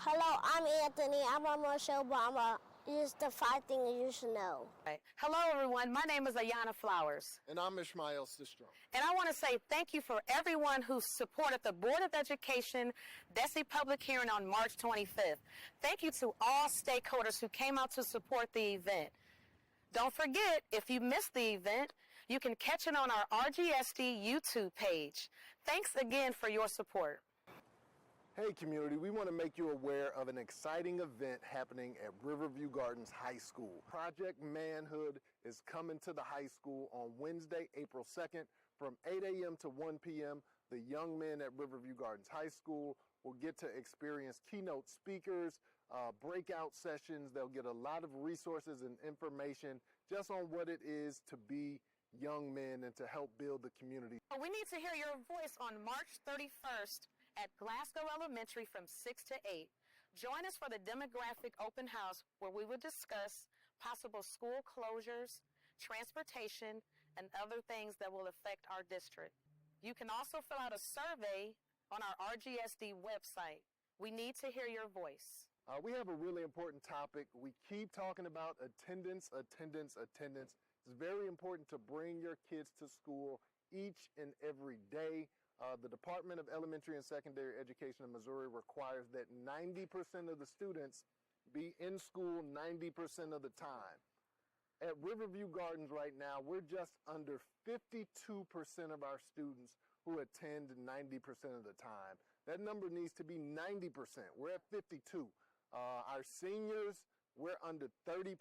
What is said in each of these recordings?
Hello, I'm Anthony. I'm on Michelle Obama. Here's the 5 things you should know. Right. Hello, everyone. My name is Ayanna Flowers. And I'm Ishmael Sistrom. And I want to say thank you for everyone who supported the Board of Education DESE public hearing on March 25th. Thank you to all stakeholders who came out to support the event. Don't forget, if you missed the event, you can catch it on our RGSD YouTube page. Thanks again for your support. Hey community, we want to make you aware of an exciting event happening at Riverview Gardens High School. Project Manhood is coming to the high school on Wednesday, April 2nd from 8 a.m. to 1 p.m. The young men at Riverview Gardens High School will get to experience keynote speakers, breakout sessions. They'll get a lot of resources and information just on what it is to be young men and to help build the community. We need to hear your voice on March 31st at Glasgow Elementary from 6 to 8. Join us for the demographic open house where we will discuss possible school closures, transportation, and other things that will affect our district. You can also fill out a survey on our RGSD website. We need to hear your voice. We have a really important topic. We keep talking about attendance. It's very important to bring your kids to school each and every day. The Department of Elementary and Secondary Education in Missouri requires that 90% of the students be in school 90% of the time. At Riverview Gardens right now, we're just under 52% of our students who attend 90% of the time. That number needs to be 90%. We're at 52. Our seniors, we're under 30%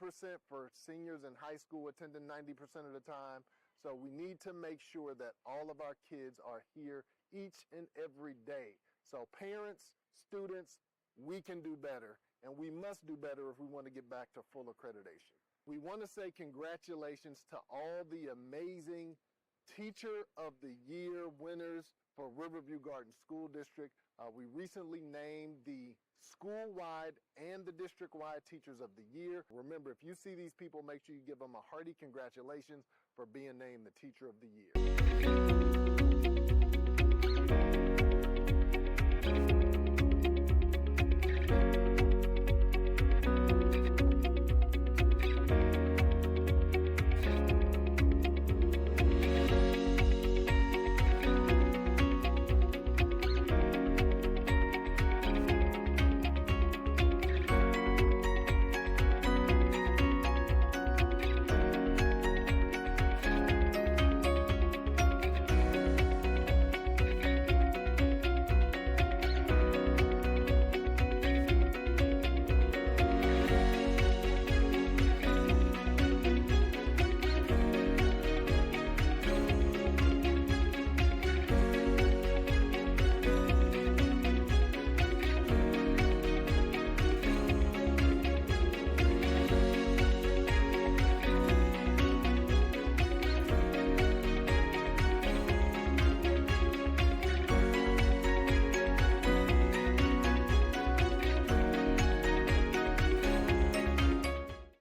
for seniors in high school attending 90% of the time. So we need to make sure that all of our kids are here each and every day. So parents, students, we can do better, and we must do better if we want to get back to full accreditation. We want to say congratulations to all the amazing Teacher of the Year winners for Riverview Gardens School District. We recently named the school-wide and the district-wide Teachers of the Year. Remember, if you see these people, make sure you give them a hearty congratulations for being named the Teacher of the Year.